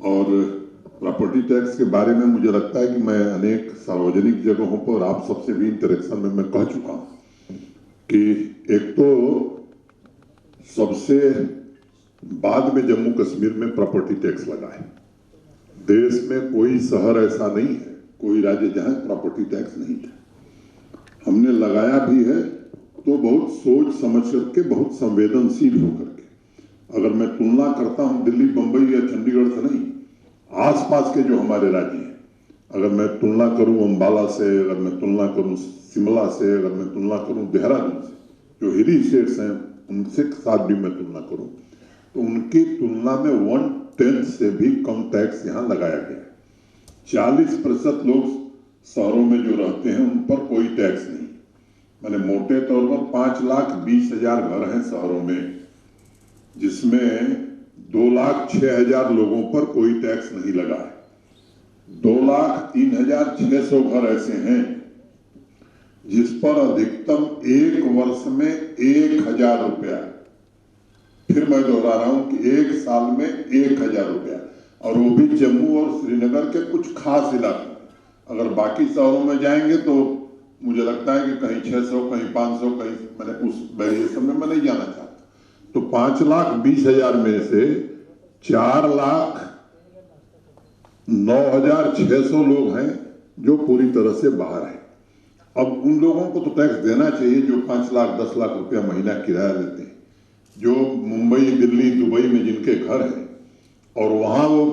और property tax के बारे में मुझे लगता है कि मैं अनेक सार्वजनिक जगहों पर आप सबसे भी इंटरेक्शन में मैं कह चुका हूं कि एक तो सबसे बाद में जम्मू कश्मीर में प्रॉपर्टी टैक्स लगा है। देश में कोई शहर ऐसा नहीं है, कोई राज्य जहां प्रॉपर्टी टैक्स नहीं है। हमने लगाया भी है तो बहुत सोच समझ करके, बहुत संवेदनशील होकर के। अगर मैं तुलना करता हूं दिल्ली, बंबई या चंडीगढ़ से नहीं, आसपास के जो हमारे राज्य हैं, अगर मैं तुलना करूं अंबाला से, अगर मैं तुलना करूं शिमला से, अगर मैं तुलना करूं देहरादून से, जो हिली स्टेट्स हैं उनसे साथ भी मैं तुलना करूं, तो उनकी तुलना में 1/10 से भी कम टैक्स यहाँ लगाया गया है। 40% लोग शहरों में जो रहते हैं उन पर कोई टैक्स नहीं। मैंने मोटे तौर पर 5,20,000 घर हैं शहरों में, जिसमें 2,06,000 लोगों पर कोई टैक्स नहीं लगा है। 2,03,600 घर ऐसे हैं जिस पर अधिकतम एक वर्ष में 1,000 रुपया, फिर मैं दोहरा रहा हूं कि एक साल में 1,000 रुपया, और वो भी जम्मू और श्रीनगर के कुछ खास इलाकों में। अगर बाकी शहरों में जाएंगे तो मुझे लगता है कि कहीं 600, कहीं 500, कहीं, मैंने उस वेरिएशन में मैं नहीं जाना चाहता। तो 5,20,000 में से 4,09,600 लोग हैं जो पूरी तरह से बाहर हैं। अब उन लोगों को तो टैक्स देना चाहिए जो 5 लाख 10 लाख रुपया महीना किराया लेते हैं, जो मुंबई, दिल्ली, दुबई में जिनके घर हैं और वहां वो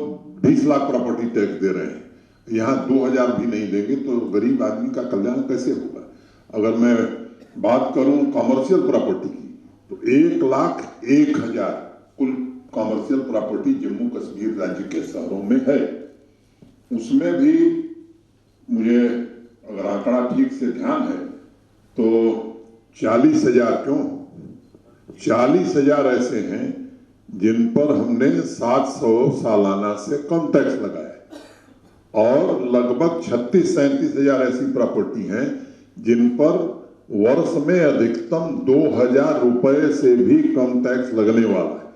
20 लाख प्रॉपर्टी टैक्स दे रहे हैं, यहाँ 2,000 भी नहीं देंगे तो गरीब आदमी का कल्याण कैसे होगा। अगर मैं बात करूं कमर्शियल प्रॉपर्टी की, तो 1,01,000 कुल कमर्शियल प्रॉपर्टी जम्मू कश्मीर राज्य के शहरों में है। उसमें भी मुझे अगर आंकड़ा ठीक से ध्यान है तो 40,000 क्यों 40,000 ऐसे हैं जिन पर हमने 700 सालाना से कम टैक्स लगाया है, और लगभग 36-37,000 ऐसी प्रॉपर्टी हैं जिन पर वर्ष में अधिकतम 2,000 रुपए से भी कम टैक्स लगने वाला है।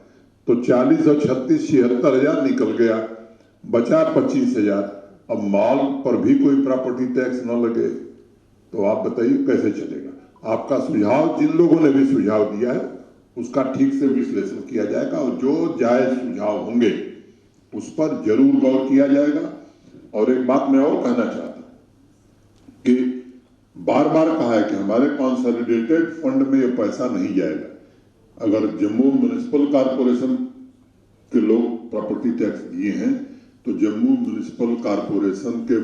तो 40 और 36 76,000 निकल गया, बचा 25,000। अब माल पर भी कोई प्रॉपर्टी टैक्स न लगे तो आप बताइए कैसे चलेगा। आपका सुझाव, जिन लोगों ने भी सुझाव दिया है उसका ठीक से विश्लेषण किया जाएगा और जो जायज सुझाव होंगे उस पर जरूर गौर किया जाएगा। और एक बात मैं और कहना चाहता हूं कि बार बार कहा है कि हमारे कंसोलिडेटेड फंड में ये पैसा नहीं जाएगा। अगर जम्मू म्युनिसिपल कॉर्पोरेशन के लोग प्रॉपर्टी टैक्स दिए हैं तो जम्मू म्युनिसिपल कॉर्पोरेशन के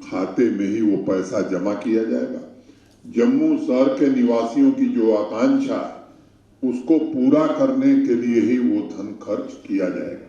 खाते में ही वो पैसा जमा किया जाएगा। जम्मू शहर के निवासियों की जो आकांक्षा है उसको पूरा करने के लिए ही वो धन खर्च किया जाएगा।